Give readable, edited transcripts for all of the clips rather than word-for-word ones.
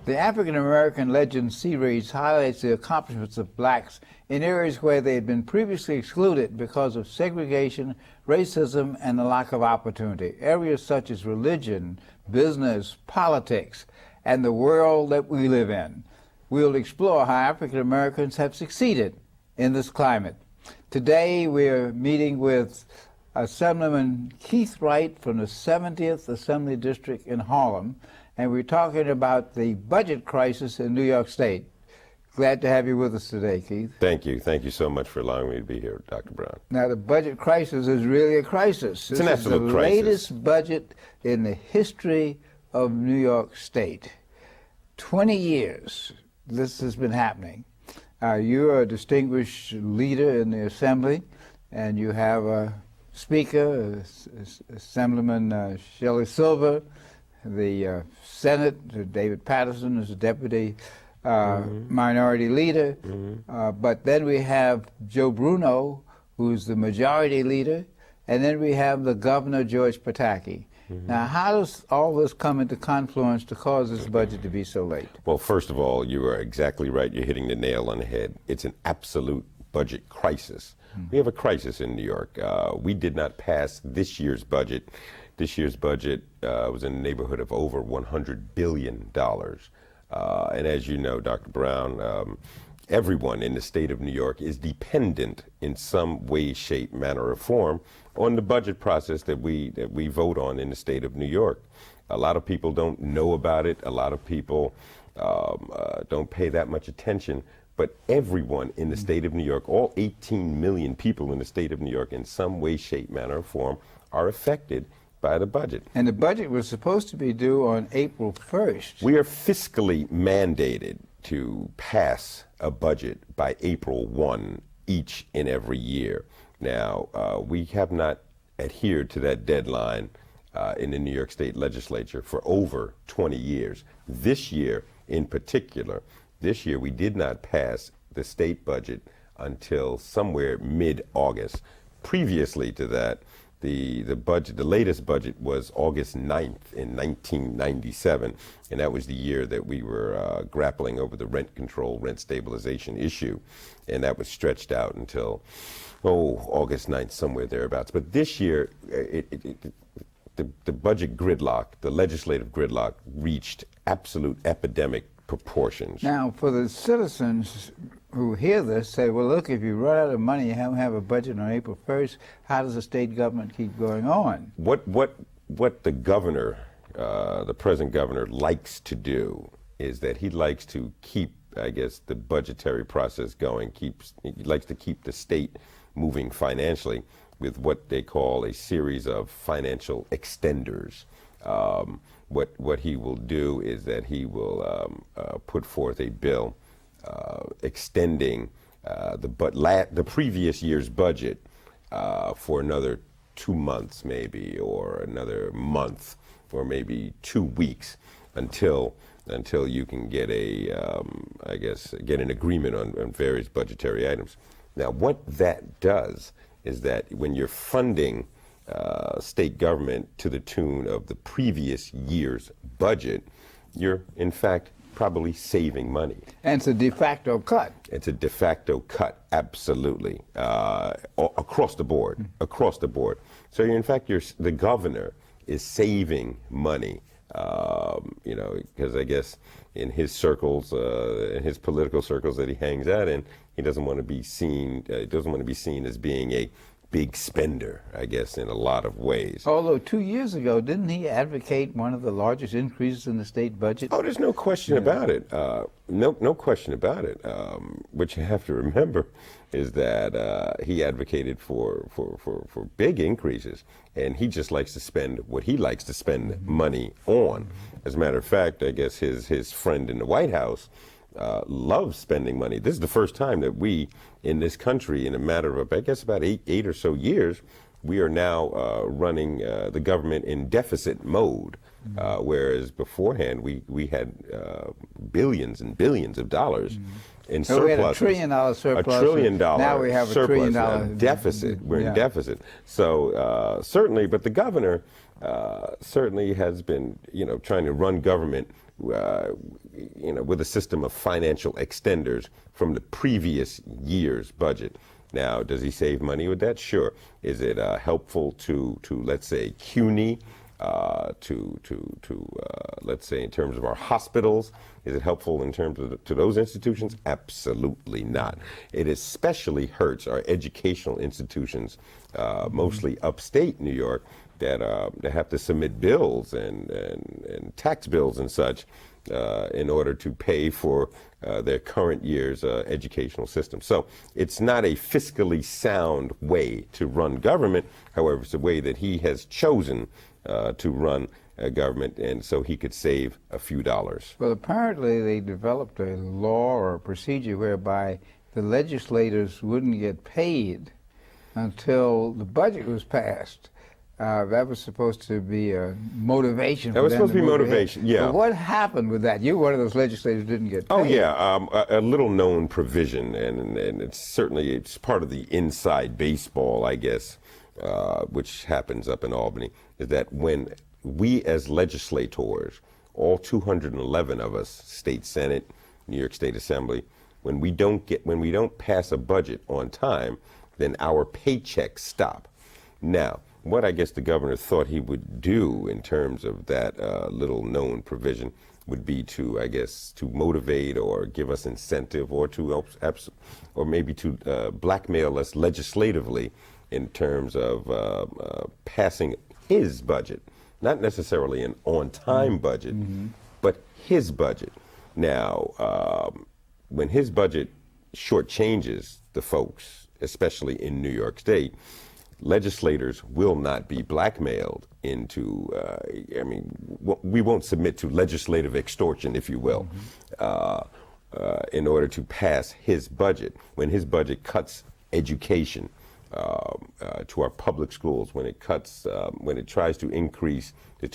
The African American Legend series highlights the accomplishments of blacks in areas where they had been previously excluded because of segregation, racism, and the lack of opportunity. Areas such as religion, business, politics, and the world that we live in. We'll explore how African Americans have succeeded in this climate. Today we're meeting with Assemblyman Keith Wright from the 70th Assembly District in Harlem, and we're talking about the budget crisis in New York State. Glad to have you with us today, Keith. Thank you. Thank you so much for allowing me to be here, Dr. Brown. Now, the budget crisis is really a crisis. It's an absolute crisis. This is the latest budget in the history of New York State. 20 years this has been happening. You're a distinguished leader in the Assembly, and you have a Speaker, Assemblyman Shelley Silver, the Senate, David Patterson is the Deputy Minority Leader, but then we have Joe Bruno, who's the Majority Leader, and then we have the Governor, George Pataki. Now, how does all this come into confluence to cause this budget to be so late? Well, first of all, you are exactly right. You're hitting the nail on the head. It's an absolute budget crisis. We have a crisis in New York. We did not pass this year's budget. This year's budget was in the neighborhood of over $100 billion. And as you know, Dr. Brown, everyone in the state of New York is dependent in some way, shape, manner, or form on the budget process that we vote on in the state of New York. A lot of people don't know about it. A lot of people don't pay that much attention. But everyone in the state of New York, all 18 million people in the state of New York, in some way, shape, manner, or form, are affected by the budget. And the budget was supposed to be due on April 1st. We are fiscally mandated to pass a budget by April 1 each and every year. Now, we have not adhered to that deadline in the New York State Legislature for over 20 years. This year, in particular, this year we did not pass the state budget until somewhere mid-August. Previously to that, the latest budget was August 9th in 1997, and that was the year that we were grappling over the rent control, rent stabilization issue, and that was stretched out until, August 9th, somewhere thereabouts. But this year, the budget gridlock, the legislative gridlock, reached absolute epidemic proportions. Now, for the citizens who hear this, say, well, look, if you run out of money, you don't have a budget on April 1st, how does the state government keep going on? What the governor, the present governor, likes to do is that he likes to keep, I guess, the budgetary process going. He likes to keep the state moving financially with what they call a series of financial extenders. What he will do is that he will put forth a bill extending the previous year's budget for another 2 months maybe, or another month, or maybe 2 weeks until you can get get an agreement on various budgetary items. Now, what that does is that when you're funding state government to the tune of the previous year's budget, you're in fact probably saving money. And it's a de facto cut. It's a de facto cut, absolutely, across the board, across the board. So in fact, the governor is saving money, because I guess in his circles, in his political circles that he hangs out in, he doesn't want to be seen. Doesn't want to be seen as being a big spender, I guess, in a lot of ways. Although 2 years ago, didn't he advocate one of the largest increases in the state budget? Oh, there's no question about it. No question about it. What you have to remember is that he advocated for big increases, and he just likes to spend what he likes to spend money on. As a matter of fact, I guess his friend in the White House loves spending money. This is the first time that we in this country, in a matter of, I guess, about eight or so years, we are now running the government in deficit mode, whereas beforehand we had billions and billions of dollars in surplus. We had $1 trillion surplus. $1 trillion. Now we have $1 trillion deficit. We're in deficit. So certainly, but the governor certainly has been, trying to run government with a system of financial extenders from the previous year's budget. Now, does he save money with that? Sure. Is it helpful to let's say CUNY, let's say in terms of our hospitals? Is it helpful in terms of to those institutions? Absolutely not. It especially hurts our educational institutions, mostly upstate New York, that have to submit bills and tax bills and such in order to pay for their current year's educational system. So it's not a fiscally sound way to run government. However, it's a way that he has chosen to run a government, and so he could save a few dollars. Well, apparently they developed a law or a procedure whereby the legislators wouldn't get paid until the budget was passed. That was supposed to be a motivation. That was supposed to be motivation, yeah. But what happened with that? You're one of those legislators who didn't get paid. Oh, yeah, a little known provision, and it's part of the inside baseball, I guess, which happens up in Albany, is that when we as legislators, all 211 of us, State Senate, New York State Assembly, when we don't pass a budget on time, then our paychecks stop. Now, what I guess the governor thought he would do in terms of that little known provision would be to, I guess, to motivate or give us incentive or or maybe to blackmail us legislatively in terms of passing his budget, not necessarily an on-time budget, but his budget. Now, when his budget shortchanges the folks, especially in New York State, legislators will not be blackmailed into, we won't submit to legislative extortion, if you will, in order to pass his budget. When his budget cuts education to our public schools, when it tries to increase the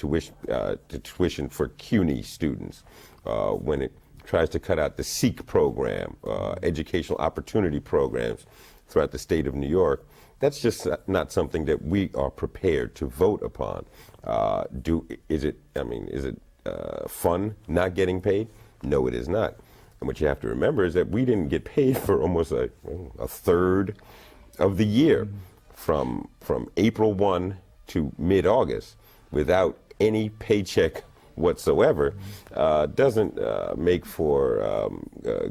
tuition for CUNY students, when it tries to cut out the SEEK program, educational opportunity programs throughout the state of New York, that's just not something that we are prepared to vote upon. Is it fun not getting paid? No, it is not. And what you have to remember is that we didn't get paid for almost a third of the year, from April 1 to mid-August, without any paycheck whatsoever. Doesn't make for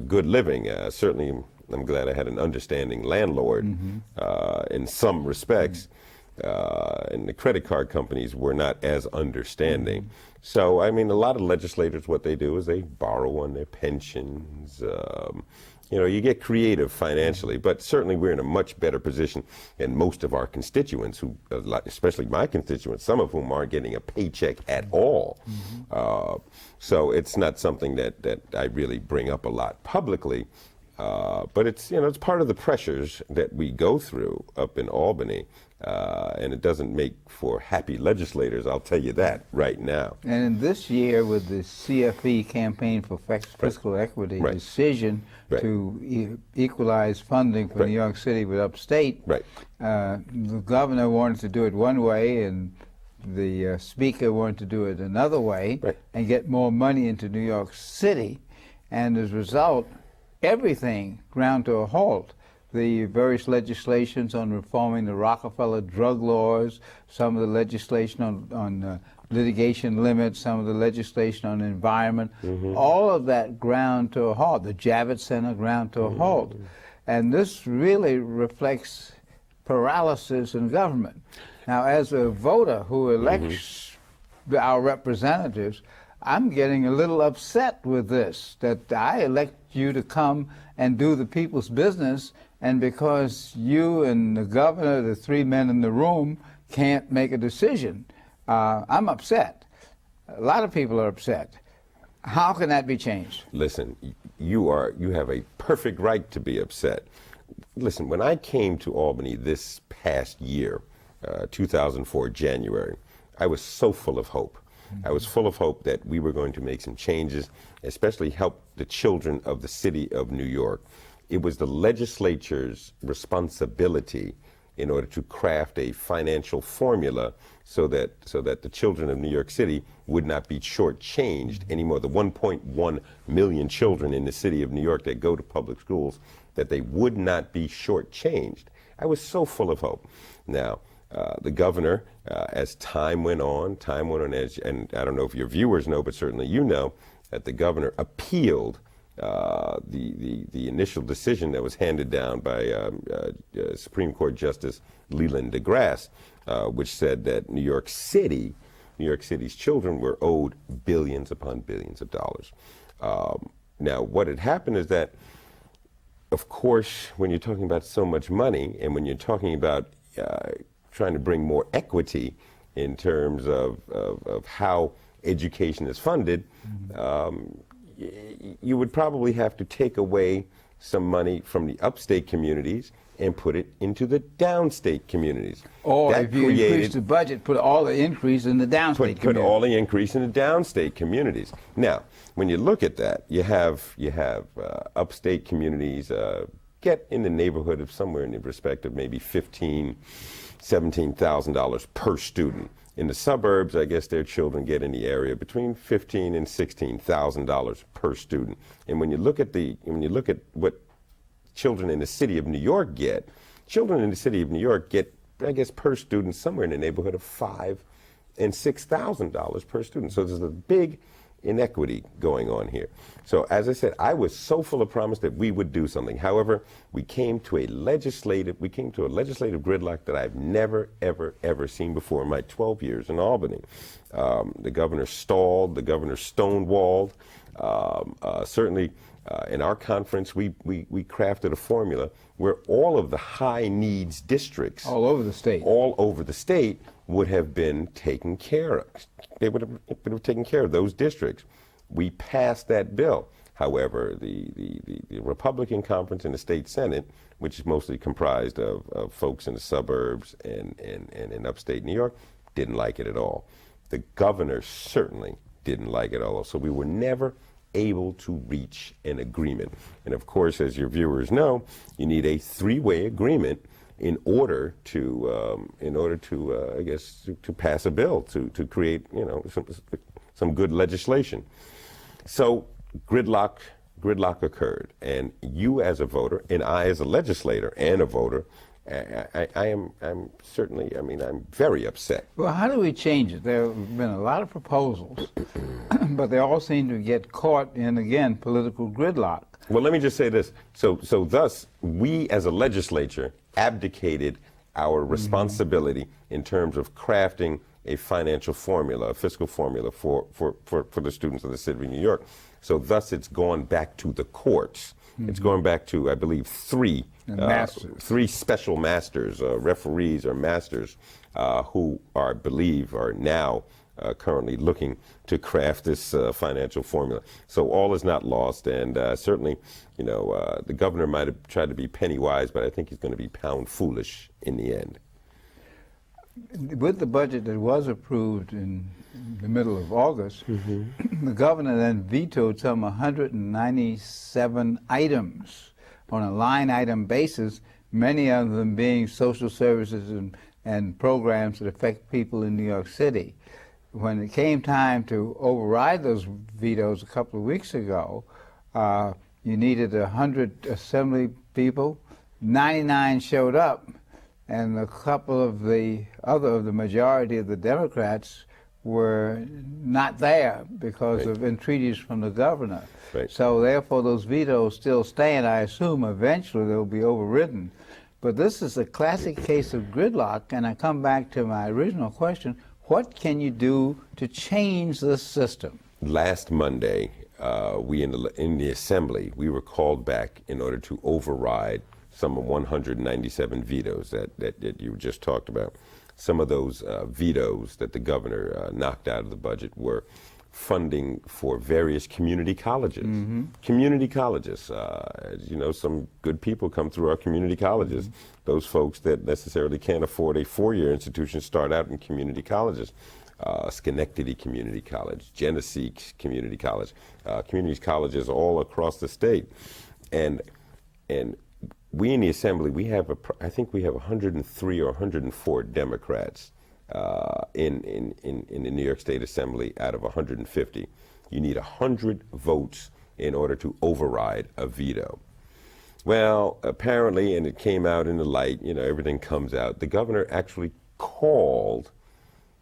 good living. Certainly, I'm glad I had an understanding landlord in some respects, and the credit card companies were not as understanding. So, I mean, a lot of legislators, what they do is they borrow on their pensions. You get creative financially, but certainly we're in a much better position than most of our constituents, who, especially my constituents, some of whom aren't getting a paycheck at all. So it's not something that I really bring up a lot publicly. But it's part of the pressures that we go through up in Albany, and it doesn't make for happy legislators, I'll tell you that right now. And in this year, with the CFE campaign for Fiscal Equity decision to equalize funding for New York City with upstate, the governor wanted to do it one way, and the speaker wanted to do it another way, and get more money into New York City, and as a result, everything ground to a halt. The various legislations on reforming the Rockefeller drug laws, some of the legislation on litigation limits, some of the legislation on environment, all of that ground to a halt. The Javits Center ground to a halt. And this really reflects paralysis in government. Now, as a voter who elects our representatives, I'm getting a little upset with this, that I elect you to come and do the people's business, and because you and the governor, the three men in the room, can't make a decision, I'm upset. A lot of people are upset. How can that be changed? Listen, you have a perfect right to be upset. Listen, when I came to Albany this past year, 2004 January, I was so full of hope. I was full of hope that we were going to make some changes, especially help the children of the city of New York. It was the legislature's responsibility in order to craft a financial formula so that the children of New York City would not be shortchanged anymore. The 1.1 million children in the city of New York that go to public schools, that they would not be shortchanged. I was so full of hope. Now, the governor, as time went on, and I don't know if your viewers know, but certainly you know, that the governor appealed the initial decision that was handed down by Supreme Court Justice Leland DeGrasse, which said that New York City's children were owed billions upon billions of dollars. Now, what had happened is that, of course, when you're talking about so much money, and when you're talking about trying to bring more equity in terms of how education is funded, you would probably have to take away some money from the upstate communities and put it into the downstate communities. Or if you increase the budget, put all the increase in the downstate communities. Put all the increase in the downstate communities. Now, when you look at that, you have upstate communities get in the neighborhood of somewhere in the respect of maybe $17,000 per student. In the suburbs, I guess their children get in the area between $15,000 and $16,000 per student. And when you look at what children in the city of New York get, I guess, per student somewhere in the neighborhood of $5,000 and $6,000 per student. So there's a big inequity going on here. So as I said, I was so full of promise that we would do something. However, we came to a legislative gridlock that I've never, ever, ever seen before in my 12 years in Albany. The governor stalled, the governor stonewalled. Certainly in our conference, we crafted a formula where all of the high needs districts all over the state would have been taken care of. They would have taken care of those districts. We passed that bill. However, the Republican conference in the state Senate, which is mostly comprised of folks in the suburbs and in upstate New York, didn't like it at all. The governor certainly didn't like it at all. So we were never able to reach an agreement. And of course, as your viewers know, you need a three-way agreement in order to I guess to pass a bill to create some good legislation. So gridlock occurred, and you as a voter and I as a legislator and a voter, I'm very upset. Well, how do we change it? There have been a lot of proposals, but they all seem to get caught in, again, political gridlock. Well, let me just say this. So thus, we as a legislature abdicated our responsibility in terms of crafting a financial formula, a fiscal formula for the students of the city of New York. So thus, it's gone back to the courts. It's going back to, I believe, three special masters, referees or masters, who I believe are now currently looking to craft this financial formula. So all is not lost, and certainly, the governor might have tried to be penny wise, but I think he's going to be pound foolish in the end. With the budget that was approved in the middle of August, the governor then vetoed some 197 items on a line item basis, many of them being social services and programs that affect people in New York City. When it came time to override those vetoes a couple of weeks ago, you needed 100 assembly people. 99 showed up, and a couple of the majority of the Democrats were not there because of entreaties from the governor. Right. So therefore those vetoes still stand. I assume eventually they'll be overridden. But this is a classic case of gridlock, and I come back to my original question: what can you do to change this system? Last Monday, we in the Assembly, we were called back in order to override some 197 vetoes that you just talked about. Some of those vetoes that the governor knocked out of the budget were funding for various community colleges. Community colleges, some good people come through our community colleges. Those folks that necessarily can't afford a four-year institution start out in community colleges. Schenectady Community College, Genesee Community College, community colleges all across the state. And we in the Assembly, I think we have 103 or 104 Democrats in the New York State Assembly out of 150. You need 100 votes in order to override a veto. Well, apparently, and it came out in the light, everything comes out, the governor actually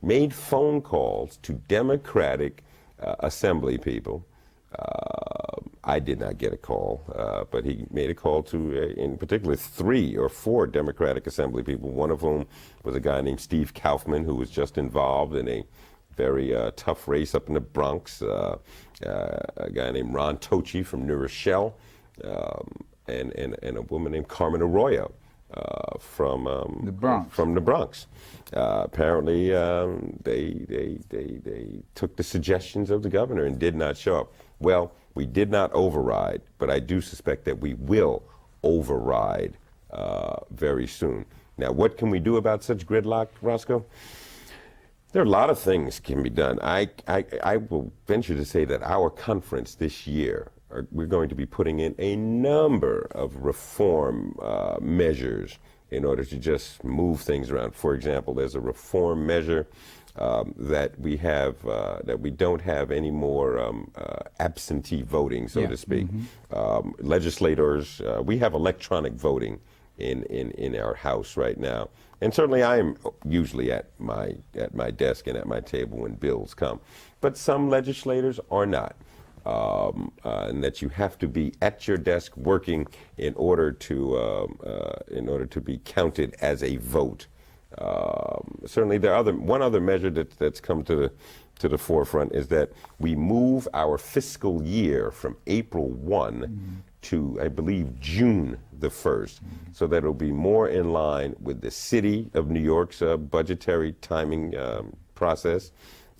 made phone calls to Democratic Assembly people. I did not get a call, but he made a call to, in particular, 3 or 4 Democratic Assembly people, one of whom was a guy named Steve Kaufman, who was just involved in a very tough race up in the Bronx, a guy named Ron Tochi from New Rochelle, and a woman named Carmen Arroyo from the Bronx. From the Bronx. Apparently, they took the suggestions of the governor and did not show up. Well, we did not override, but I do suspect that we will override very soon. Now, what can we do about such gridlock, Roscoe? There are a lot of things can be done. I will venture to say that our conference this year, we're going to be putting in a number of reform measures in order to just move things around. For example, there's a reform measure that we don't have any more absentee voting, so to speak. Legislators, we have electronic voting in our House right now. And certainly I am usually at my desk and at my table when bills come. But some legislators are not. And that you have to be at your desk working in order to be counted as a vote. Certainly, one other measure that's come to the forefront is that we move our fiscal year from April 1 to, I believe, June the 1st, so that it'll be more in line with the city of New York's budgetary timing process,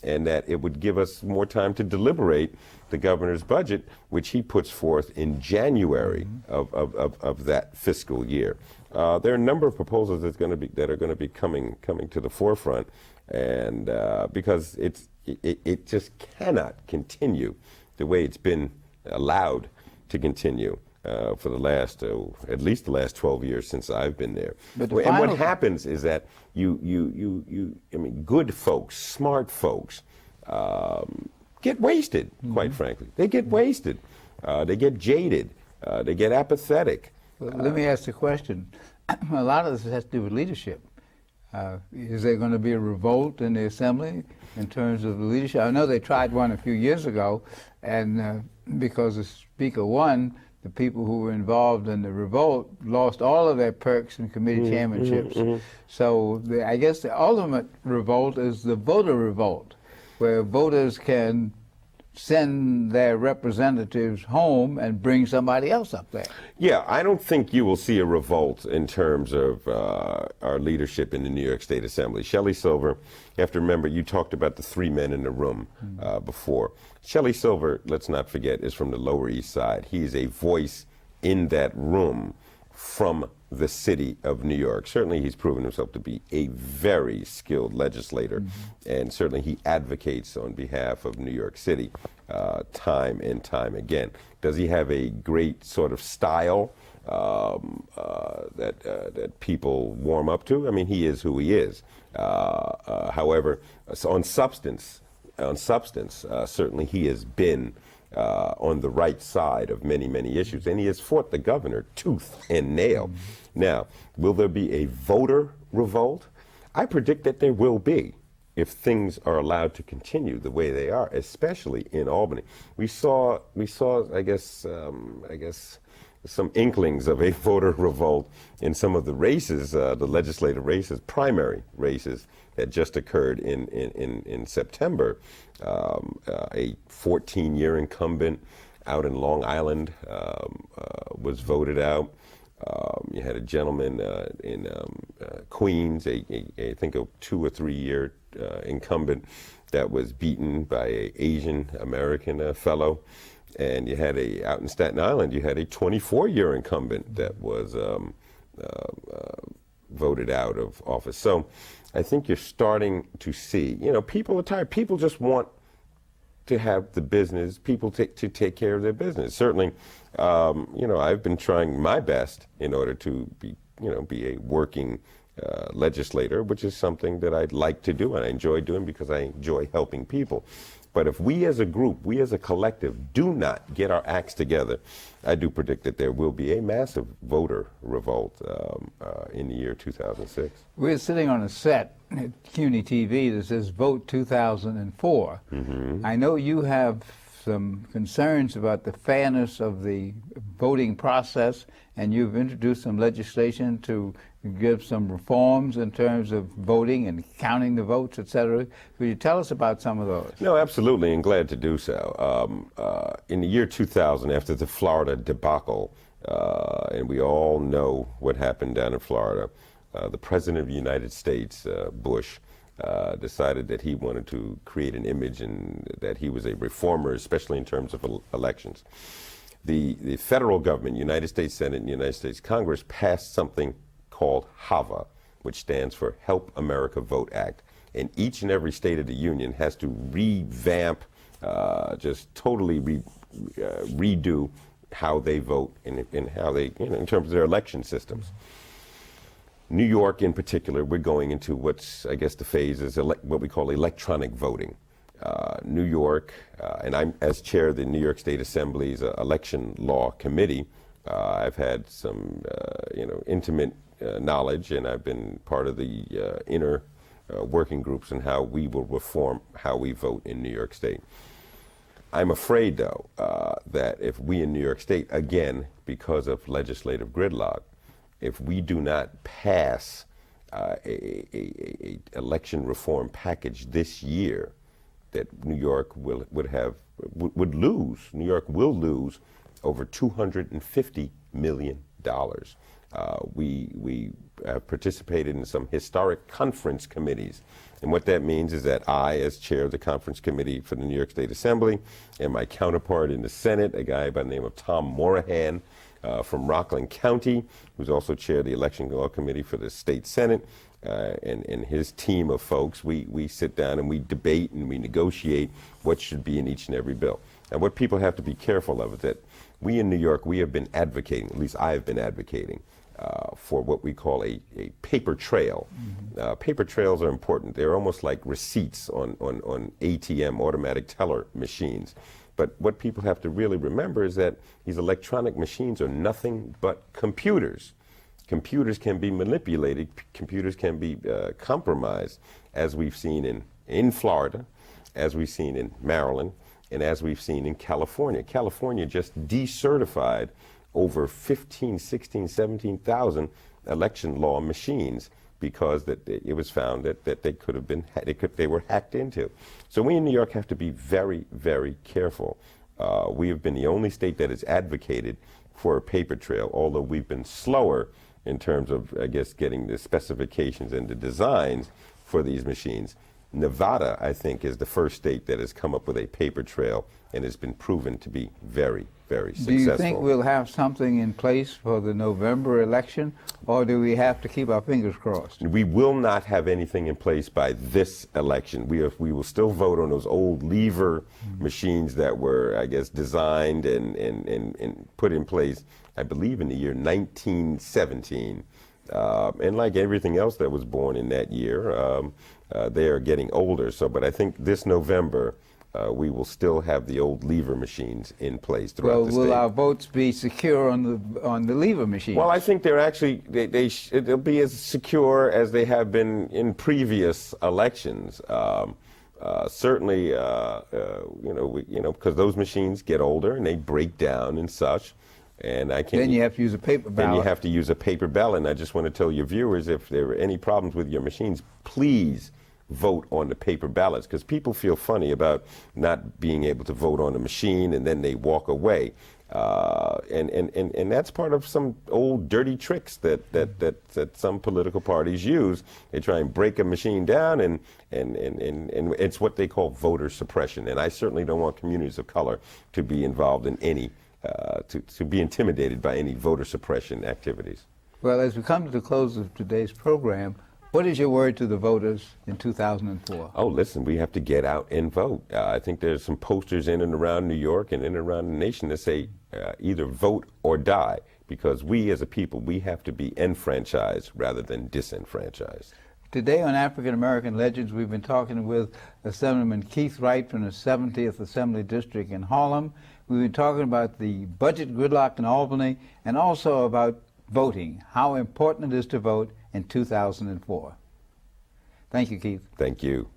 and that it would give us more time to deliberate the governor's budget, which he puts forth in January of that fiscal year. There are a number of proposals that are going to be coming to the forefront, and because it just cannot continue the way it's been allowed to continue for the last at least the last 12 years since I've been there. And what happens is that good folks, smart folks, get wasted, quite frankly. They get wasted. They get jaded. They get apathetic. Well, let me ask the question. A lot of this has to do with leadership. Is there going to be a revolt in the Assembly in terms of the leadership? I know they tried one a few years ago, and because the Speaker won, the people who were involved in the revolt lost all of their perks and committee chairmanships. So I guess the ultimate revolt is the voter revolt, where voters can send their representatives home and bring somebody else up there. Yeah, I don't think you will see a revolt in terms of our leadership in the New York State Assembly. Shelley Silver, you have to remember, you talked about the 3 men in the room before. Shelley Silver, let's not forget, is from the Lower East Side. He is a voice in that room from the city of New York. Certainly he's proven himself to be a very skilled legislator, and certainly he advocates on behalf of New York City time and time again. Does he have a great sort of style that people warm up to? I mean, he is who he is. However, on substance, certainly he has been on the right side of many, many issues, and he has fought the governor tooth and nail. Now, will there be a voter revolt? I predict that there will be, if things are allowed to continue the way they are, especially in Albany. We saw, I guess, some inklings of a voter revolt in some of the races, the legislative races, primary races that just occurred in September. A 14-year incumbent out in Long Island was voted out. You had a gentleman in Queens, I think a 2 or 3 year incumbent that was beaten by an Asian American fellow. And you had out in Staten Island, you had a 24-year incumbent that was voted out of office. So I think you're starting to see, people are tired. People just want to have the business, people to take care of their business. Certainly, I've been trying my best in order to be a working legislator, which is something that I'd like to do and I enjoy doing because I enjoy helping people. But if we as a group, we as a collective do not get our acts together, I do predict that there will be a massive voter revolt in the year 2006. We're sitting on a set at CUNY TV that says Vote 2004. Mm-hmm. I know you have some concerns about the fairness of the voting process, and you've introduced some legislation to give some reforms in terms of voting and counting the votes, et cetera. Could you tell us about some of those? No, absolutely, and glad to do so. In the year 2000, after the Florida debacle, and we all know what happened down in Florida, the President of the United States, Bush, decided that he wanted to create an image and that he was a reformer, especially in terms of elections. The federal government, United States Senate and United States Congress, passed something called HAVA, which stands for Help America Vote Act. And each and every state of the union has to revamp, just totally redo how they vote and how they, in terms of their election systems. New York in particular, we're going into what's, I guess the phase is what we call electronic voting. New York, and I'm as chair of the New York State Assembly's election law committee, I've had some, intimate knowledge, and I've been part of the inner working groups on how we will reform how we vote in New York State. I'm afraid, though, that if we in New York State, again, because of legislative gridlock, if we do not pass a election reform package this year, that New York would lose. New York will lose over $250 million. We have participated in some historic conference committees. And what that means is that I, as chair of the conference committee for the New York State Assembly, and my counterpart in the Senate, a guy by the name of Tom Morahan from Rockland County, who's also chair of the election law committee for the state Senate, and his team of folks, we sit down and we debate and we negotiate what should be in each and every bill. And what people have to be careful of is that we in New York, we have been advocating, at least I have been advocating, for what we call a paper trail. Mm-hmm. Paper trails are important. They're almost like receipts on ATM, automatic teller machines. But what people have to really remember is that these electronic machines are nothing but computers. Computers can be manipulated, computers can be compromised, as we've seen in Florida, as we've seen in Maryland, and as we've seen in California. California just decertified over 15, 16, 17,000 election law machines because it was found that they could have been, they were hacked into. So we in New York have to be very, very careful. We have been the only state that has advocated for a paper trail, although we've been slower in terms of, I guess, getting the specifications and the designs for these machines. Nevada, I think, is the first state that has come up with a paper trail and has been proven to be very, very successful. Do you think we'll have something in place for the November election, or do we have to keep our fingers crossed? We will not have anything in place by this election. We will still vote on those old lever machines that were, I guess, designed and put in place, I believe, in the year 1917. And like everything else that was born in that year, they are getting older. But I think this November, we will still have the old lever machines in place throughout the state. Will our votes be secure on the lever machines? Well, I think they're actually, they'll be as secure as they have been in previous elections. Certainly, because those machines get older and they break down and such. And I can't. Then you have to use a paper ballot. Then you have to use a paper ballot. And I just want to tell your viewers, if there are any problems with your machines, please vote on the paper ballots, because people feel funny about not being able to vote on a machine and then they walk away. And that's part of some old dirty tricks that some political parties use. They try and break a machine down, and it's what they call voter suppression. And I certainly don't want communities of color to be involved in any to be intimidated by any voter suppression activities. Well, as we come to the close of today's program, What is your word to the voters in 2004? Oh, listen, we have to get out and vote. I think there's some posters in and around New York and in and around the nation that say either vote or die, because we as a people, we have to be enfranchised rather than disenfranchised. Today on African American Legends, we've been talking with Assemblyman Keith Wright from the 70th Assembly District in Harlem. We've been talking about the budget gridlock in Albany and also about voting, how important it is to vote in 2004. Thank you, Keith. Thank you.